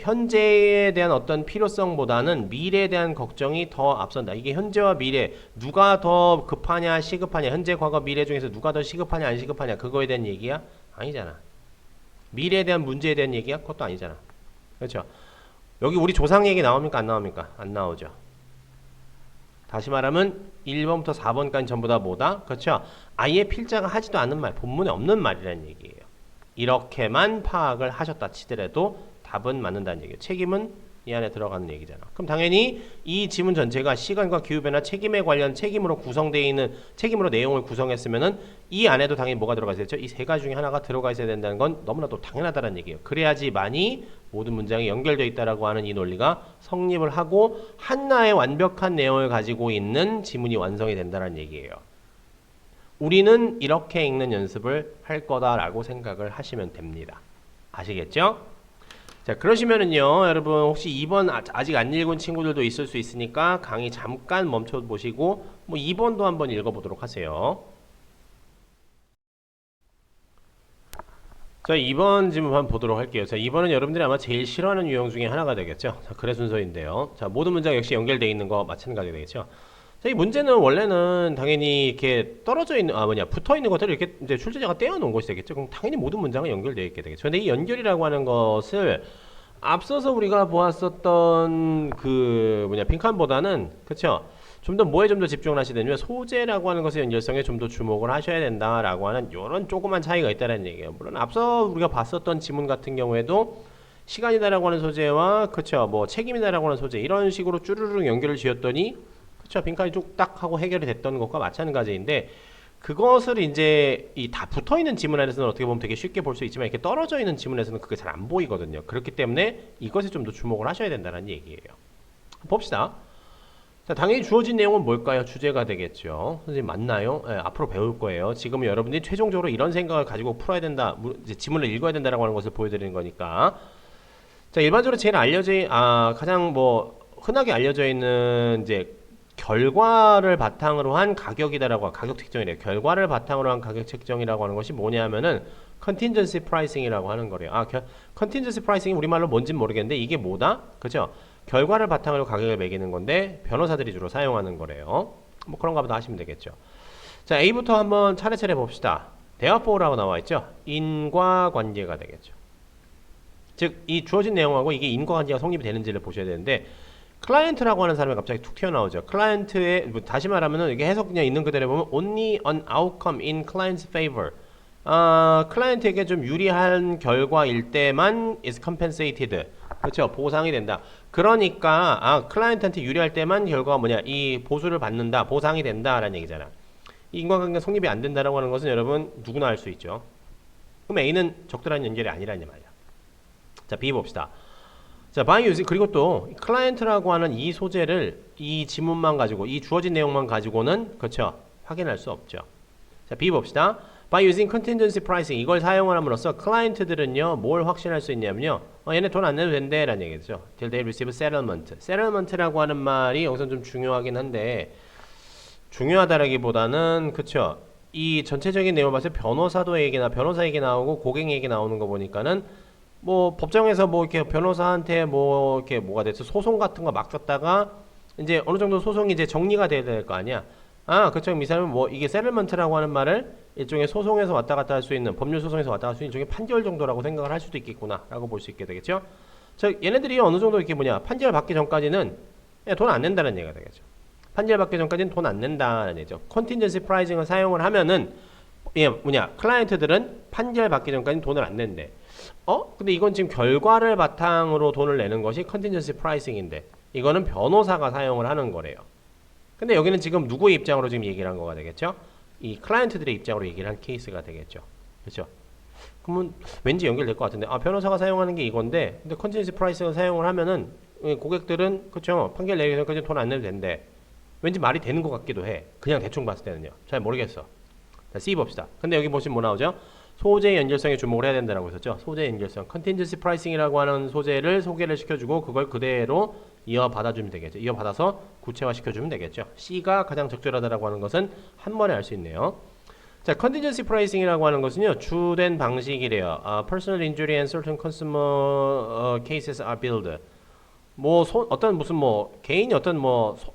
현재에 대한 어떤 필요성보다는 미래에 대한 걱정이 더 앞선다. 이게 현재와 미래 누가 더 급하냐, 시급하냐, 현재, 과거, 미래 중에서 누가 더 시급하냐, 안 시급하냐 그거에 대한 얘기야? 아니잖아. 미래에 대한 문제에 대한 얘기야? 그것도 아니잖아. 그렇죠? 여기 우리 조상 얘기 나옵니까? 안 나옵니까? 안 나오죠. 다시 말하면 1번부터 4번까지 전부 다 뭐다? 그렇죠? 아예 필자가 하지도 않는 말, 본문에 없는 말이라는 얘기예요. 이렇게만 파악을 하셨다 치더라도 답은 맞는다는 얘기예요. 책임은 이 안에 들어가는 얘기잖아. 그럼 당연히 이 지문 전체가 시간과 기후변화 책임에 관련 책임으로 구성되어 있는 책임으로 내용을 구성했으면은 이 안에도 당연히 뭐가 들어가 있어야죠? 이 세 가지 중에 하나가 들어가 있어야 된다는 건 너무나도 당연하다는 얘기예요. 그래야지만이 모든 문장이 연결되어 있다라고 하는 이 논리가 성립을 하고 하나의 완벽한 내용을 가지고 있는 지문이 완성이 된다는 얘기예요. 우리는 이렇게 읽는 연습을 할 거다라고 생각을 하시면 됩니다. 아시겠죠? 자, 그러시면은요, 여러분 혹시 2번 아직 안 읽은 친구들도 있을 수 있으니까 강의 잠깐 멈춰 보시고 뭐 2번도 한번 읽어보도록 하세요. 자, 2번 질문 한번 보도록 할게요. 자, 2번은 여러분들이 아마 제일 싫어하는 유형 중에 하나가 되겠죠. 자, 글의 순서인데요. 자, 모든 문장 역시 연결되어 있는 거 마찬가지 되겠죠. 자, 이 문제는 원래는 당연히 이렇게 떨어져 있는, 붙어 있는 것들을 이렇게 이제 출제자가 떼어놓은 것이 되겠죠. 그럼 당연히 모든 문장은 연결되어 있게 되겠죠. 근데 이 연결이라고 하는 것을 앞서서 우리가 보았었던 빈칸보다는, 그쵸? 좀 더 뭐에 좀 더 집중을 하시냐면 소재라고 하는 것의 연결성에 좀 더 주목을 하셔야 된다라고 하는 이런 조그만 차이가 있다는 얘기예요. 물론 앞서 우리가 봤었던 지문 같은 경우에도 시간이다라고 하는 소재와 그쵸 뭐 책임이다라고 하는 소재 이런 식으로 쭈르륵 연결을 지었더니 그쵸 빈칸이 뚝딱 하고 해결이 됐던 것과 마찬가지인데 그것을 이제 이 다 붙어 있는 지문 안에서는 어떻게 보면 되게 쉽게 볼 수 있지만 이렇게 떨어져 있는 지문에서는 그게 잘 안 보이거든요. 그렇기 때문에 이것에 좀 더 주목을 하셔야 된다는 얘기예요. 봅시다. 자, 당연히 주어진 내용은 뭘까요? 주제가 되겠죠. 선생님 맞나요? 네, 앞으로 배울 거예요. 지금은 여러분들이 최종적으로 이런 생각을 가지고 풀어야 된다, 이제 지문을 읽어야 된다라고 하는 것을 보여드리는 거니까. 자, 일반적으로 제일 가장 흔하게 알려져 있는 이제 결과를 바탕으로 한 가격이다라고 가격 책정이래요. 결과를 바탕으로 한 가격 책정이라고 하는 것이 뭐냐면은 contingency pricing이라고 하는 거래요. contingency pricing이 우리말로 뭔진 모르겠는데 이게 뭐다? 그죠? 결과를 바탕으로 가격을 매기는 건데 변호사들이 주로 사용하는 거래요. 뭐 그런가 보다 하시면 되겠죠. 자, A부터 한번 차례차례 봅시다. therefore 나와 있죠. 인과관계가 되겠죠. 즉 이 주어진 내용하고 이게 인과관계가 성립이 되는지를 보셔야 되는데 클라이언트라고 하는 사람이 갑자기 툭 튀어나오죠. 클라이언트의 다시 말하면은 이게 해석 그냥 있는 그대로 보면 only an outcome in client's favor. 클라이언트에게 좀 유리한 결과일 때만 is compensated. 그렇죠. 보상이 된다. 그러니까 클라이언트한테 유리할 때만 결과가 이 보수를 받는다. 보상이 된다라는 얘기잖아. 이 인과관계가 성립이 안 된다라고 하는 것은 여러분 누구나 알 수 있죠. 그럼 A는 적절한 연결이 아니라는 말이야. 자, B 봅시다. 자, by using 그리고 또 클라이언트라고 하는 이 소재를 이 지문만 가지고 이 주어진 내용만 가지고는 그렇죠. 확인할 수 없죠. 자, B 봅시다. By using contingency pricing 이걸 사용함으로써 클라이언트들은요 뭘 확신할 수 있냐면요 얘네 돈 안 내도 된대 라는 얘기죠. Till they receive settlement. settlement라고 하는 말이 여기서 좀 중요하긴 한데 중요하다라기보다는 그쵸 이 전체적인 내용을 봤을 때 변호사 얘기 나오고 고객 얘기 나오는 거 보니까는 뭐 법정에서 이렇게 변호사한테 이렇게 뭐가 됐어 소송 같은 거 맡겼다가 이제 어느 정도 소송이 이제 정리가 돼야 될 거 아니야. 그쵸. 이 사람은 이게 세틀먼트라고 하는 말을 일종의 소송에서 왔다 갔다 할 수 있는, 법률 소송에서 왔다 갔다 할 수 있는 일종의 판결 정도라고 생각을 할 수도 있겠구나, 라고 볼 수 있게 되겠죠. 얘네들이 어느 정도 이렇게 판결 받기 전까지는 돈 안 낸다는 얘기가 되겠죠. 판결 받기 전까지는 돈 안 낸다는 얘기죠. 컨틴전시 프라이징을 사용을 하면은, 클라이언트들은 판결 받기 전까지는 돈을 안 낸대. 근데 이건 지금 결과를 바탕으로 돈을 내는 것이 컨틴전시 프라이싱인데, 이거는 변호사가 사용을 하는 거래요. 근데 여기는 지금 누구의 입장으로 지금 얘기를 한 거가 되겠죠? 이 클라이언트들의 입장으로 얘기를 한 케이스가 되겠죠. 그렇죠? 그러면 왠지 연결될 것 같은데 변호사가 사용하는 게 이건데 근데 컨티니스 프라이스를 사용을 하면은 고객들은 그렇죠. 판결 내기 전까지 돈 안 내도 된대. 왠지 말이 되는 것 같기도 해. 그냥 대충 봤을 때는요. 잘 모르겠어. 자, C 봅시다. 근데 여기 보시면 뭐 나오죠? 소재 연결성에 주목을 해야 된다라고 했었죠. 소재 연결성. 컨틴전시 프라이싱이라고 하는 소재를 소개를 시켜주고 그걸 그대로 이어받아주면 되겠죠. 이어받아서 구체화시켜주면 되겠죠. C가 가장 적절하다라고 하는 것은 한 번에 알 수 있네요. 자, 컨틴전시 프라이싱이라고 하는 것은요. 주된 방식이래요. Personal injury and certain consumer cases are billed. 개인이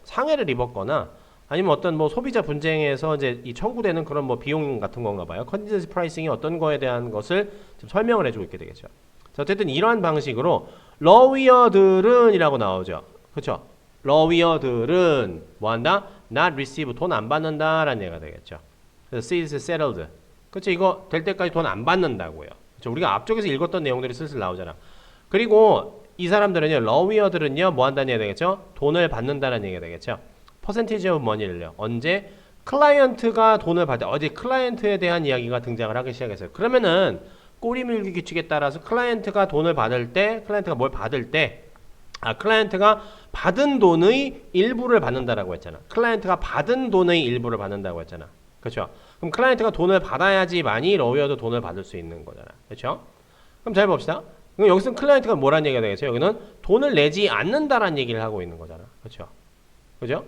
상해를 입었거나 아니면 어떤 소비자 분쟁에서 이제 이 청구되는 그런 비용 같은 건가 봐요. 컨틴전시 프라이싱이 어떤 거에 대한 것을 좀 설명을 해주고 있게 되겠죠. 자, 어쨌든 이러한 방식으로 러위어들은 이라고 나오죠. 그쵸? 러위어들은 뭐한다? not receive 돈 안 받는다라는 얘기가 되겠죠. 그래서 see is settled. 그쵸? 이거 될 때까지 돈 안 받는다고요. 그쵸? 우리가 앞쪽에서 읽었던 내용들이 슬슬 나오잖아. 그리고 이 사람들은요, 러위어들은요, 뭐 한다는 얘기가 되겠죠? 돈을 받는다는 얘기가 되겠죠. 퍼센티지 오브 머니를요. 언제? 클라이언트가 돈을 받을 때 어디 클라이언트에 대한 이야기가 등장을 하기 시작했어요. 그러면은 꼬리밀기 규칙에 따라서 클라이언트가 돈을 받을 때 클라이언트가 뭘 받을 때 클라이언트가 받은 돈의 일부를 받는다라고 했잖아. 클라이언트가 받은 돈의 일부를 받는다고 했잖아. 그렇죠? 그럼 클라이언트가 돈을 받아야지만이 러위어도 돈을 받을 수 있는 거잖아. 그렇죠? 그럼 잘 봅시다. 그럼 여기서 클라이언트가 뭐라는 얘기가 되겠죠? 여기는 돈을 내지 않는다라는 얘기를 하고 있는 거잖아. 그렇죠? 그죠?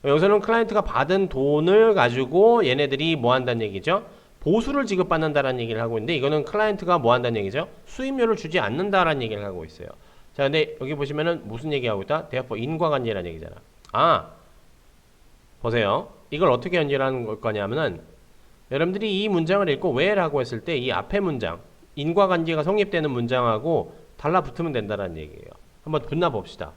여기서는 클라이언트가 받은 돈을 가지고 얘네들이 뭐 한다는 얘기죠? 보수를 지급받는다라는 얘기를 하고 있는데 이거는 클라이언트가 뭐 한다는 얘기죠? 수임료를 주지 않는다라는 얘기를 하고 있어요. 자, 근데 여기 보시면은 무슨 얘기하고 있다? therefore 인과관계라는 얘기잖아. 아, 보세요. 이걸 어떻게 연결하는 걸 거냐면은 여러분들이 이 문장을 읽고 왜라고 했을 때 이 앞에 문장 인과관계가 성립되는 문장하고 달라붙으면 된다는 얘기예요. 한번 붙나 봅시다.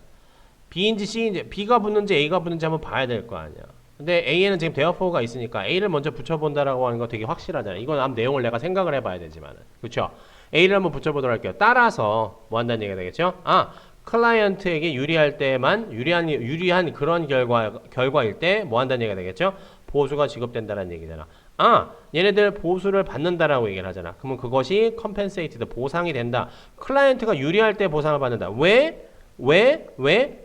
B인지 C인지 B가 붙는지 A가 붙는지 한번 봐야 될 거 아니야. 근데 A에는 지금 therefore가 있으니까 A를 먼저 붙여본다라고 하는 거 되게 확실하잖아요. 이건 앞 내용을 내가 생각을 해봐야 되지만은 그렇죠? A를 한번 붙여보도록 할게요. 따라서 뭐 한다는 얘기가 되겠죠? 아, 클라이언트에게 유리할 때만 유리한 그런 결과일 때 뭐 한다는 얘기가 되겠죠? 보수가 지급된다는 얘기잖아. 아, 얘네들 보수를 받는다라고 얘기를 하잖아. 그러면 그것이 compensated 보상이 된다. 클라이언트가 유리할 때 보상을 받는다. 왜?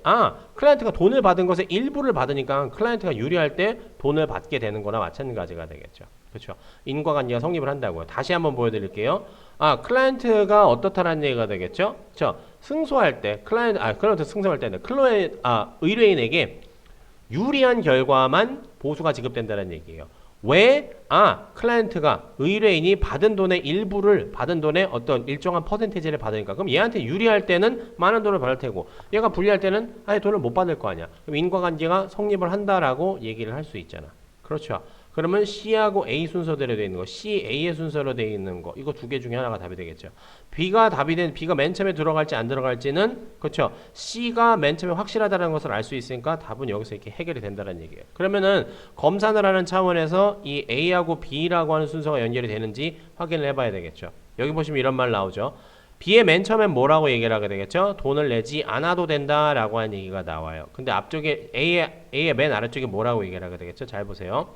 아, 클라이언트가 돈을 받은 것의 일부를 받으니까 클라이언트가 유리할 때 돈을 받게 되는 거나 마찬가지가 되겠죠. 그렇죠? 인과관계가 성립을 한다고요. 다시 한번 보여드릴게요. 아, 클라이언트가 어떻다라는 얘기가 되겠죠? 승소할 때 클라이언트 승소할 때는 의뢰인에게 유리한 결과만 보수가 지급된다는 얘기예요. 왜? 아, 클라이언트가 의뢰인이 받은 돈의 일부를 받은 돈의 어떤 일정한 퍼센테이지를 받으니까 그럼 얘한테 유리할 때는 많은 돈을 받을 테고 얘가 불리할 때는 아예 돈을 못 받을 거 아니야. 그럼 인과관계가 성립을 한다라고 얘기를 할 수 있잖아. 그렇죠? 그러면 C하고 A 순서대로 되어 있는 거, C, A의 순서로 되어 있는 거, 이거 두 개 중에 하나가 답이 되겠죠. B가 맨 처음에 들어갈지 안 들어갈지는, 그렇죠. C가 맨 처음에 확실하다는 것을 알 수 있으니까 답은 여기서 이렇게 해결이 된다는 얘기예요. 그러면은 검산을 하는 차원에서 이 A하고 B라고 하는 순서가 연결이 되는지 확인을 해봐야 되겠죠. 여기 보시면 이런 말 나오죠. B의 맨 처음엔 뭐라고 얘기를 하게 되겠죠? 돈을 내지 않아도 된다라고 하는 얘기가 나와요. 근데 앞쪽에 A의 맨 아래쪽에 뭐라고 얘기를 하게 되겠죠? 잘 보세요.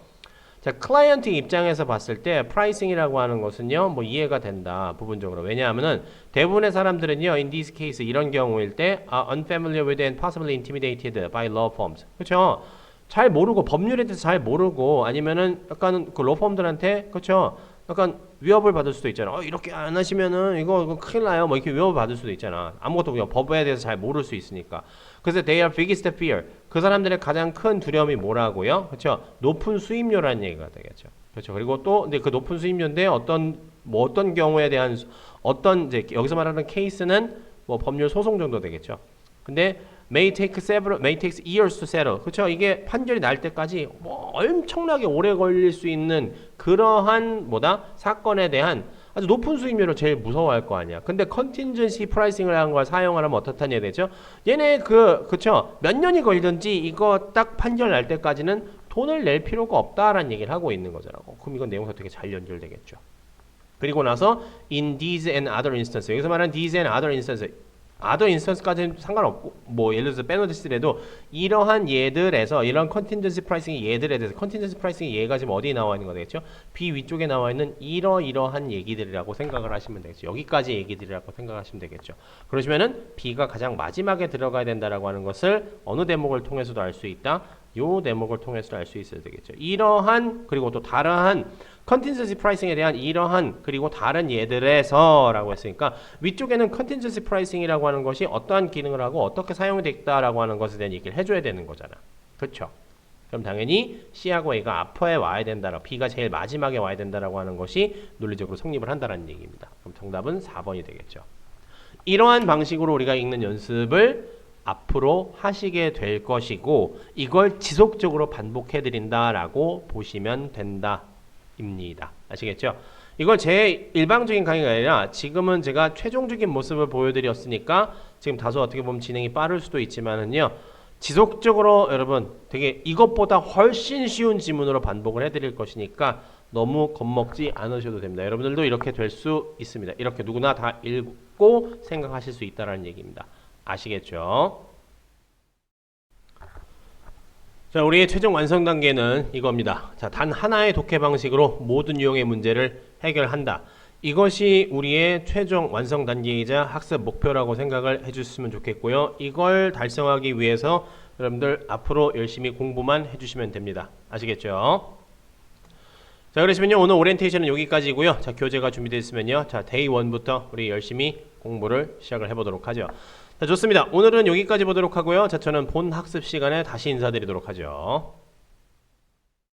자, 클라이언트 입장에서 봤을 때 프라이싱이라고 하는 것은요, 뭐 이해가 된다 부분적으로. 왜냐하면은 대부분의 사람들은요, in this case 이런 경우일 때 unfamiliar with and possibly intimidated by law firms. 그렇죠? 잘 모르고 법률에 대해서 잘 모르고 아니면은 약간 그 law firm들한테 그렇죠? 약간 위협을 받을 수도 있잖아. 이렇게 안 하시면은 이거 큰일 나요. 뭐 이렇게 위협을 받을 수도 있잖아. 아무것도 그냥 법에 대해서 잘 모를 수 있으니까. 그래서 their biggest fear. 그 사람들의 가장 큰 두려움이 뭐라고요? 그렇죠? 높은 수임료라는 얘기가 되겠죠. 그렇죠. 그리고 또 근데 그 높은 수임료인데 어떤 경우에 대한 어떤 이제 여기서 말하는 케이스는 뭐 법률 소송 정도 되겠죠. 근데 may take years to settle. 그렇죠? 이게 판결이 날 때까지 뭐 엄청나게 오래 걸릴 수 있는 그러한 사건에 대한 아주 높은 수임료를 제일 무서워할 거 아니야. 근데 컨틴전시 프라이싱을 한 걸 사용하면 어떻다는 얘기 되죠? 얘네 그쵸? 몇 년이 걸리든지 이거 딱 판결 날 때까지는 돈을 낼 필요가 없다라는 얘기를 하고 있는 거잖아. 그럼 이건 내용과 되게 잘 연결되겠죠. 그리고 나서 in these and other instances. 여기서 말하는 these and other instances. other instance까지는 상관없고 뭐 예를 들어서 빼놓으시더라도 이러한 예들에서 이런 컨틴전시 프라이싱의 예들에 대해서 컨틴전시 프라이싱의 예가 지금 어디에 나와 있는 거 되겠죠? B 위쪽에 나와 있는 이러이러한 얘기들이라고 생각을 하시면 되겠죠. 여기까지 얘기들이라고 생각하시면 되겠죠. 그러시면은 B가 가장 마지막에 들어가야 된다라고 하는 것을 어느 대목을 통해서도 알 수 있다. 요 대목을 통해서도 알 수 있어야 되겠죠. 이러한 그리고 또 다른 컨틴전시 프라이싱에 대한 이러한 그리고 다른 예들에서라고 했으니까 위쪽에는 컨틴전시 프라이싱이라고 하는 것이 어떠한 기능을 하고 어떻게 사용이 됐다라고 하는 것에 대한 얘기를 해줘야 되는 거잖아. 그렇죠? 그럼 당연히 C하고 A가 앞에 와야 된다라고 B가 제일 마지막에 와야 된다라고 하는 것이 논리적으로 성립을 한다는 얘기입니다. 그럼 정답은 4번이 되겠죠. 이러한 방식으로 우리가 읽는 연습을 앞으로 하시게 될 것이고 이걸 지속적으로 반복해 드린다라고 보시면 된다. 입니다. 아시겠죠? 이걸 제 일방적인 강의가 아니라 지금은 제가 최종적인 모습을 보여드렸으니까 지금 다소 어떻게 보면 진행이 빠를 수도 있지만은요. 지속적으로 여러분 되게 이것보다 훨씬 쉬운 지문으로 반복을 해드릴 것이니까 너무 겁먹지 않으셔도 됩니다. 여러분들도 이렇게 될 수 있습니다. 이렇게 누구나 다 읽고 생각하실 수 있다는 얘기입니다. 아시겠죠? 자, 우리의 최종 완성 단계는 이겁니다. 자, 단 하나의 독해 방식으로 모든 유형의 문제를 해결한다. 이것이 우리의 최종 완성 단계이자 학습 목표라고 생각을 해주셨으면 좋겠고요. 이걸 달성하기 위해서 여러분들 앞으로 열심히 공부만 해주시면 됩니다. 아시겠죠? 자, 그러시면요 오늘 오리엔테이션은 여기까지고요. 자, 교재가 준비되어 있으면요, 자 데이 1부터 우리 열심히 공부를 시작을 해보도록 하죠. 자, 좋습니다. 오늘은 여기까지 보도록 하고요. 자, 저는 본 학습 시간에 다시 인사드리도록 하죠.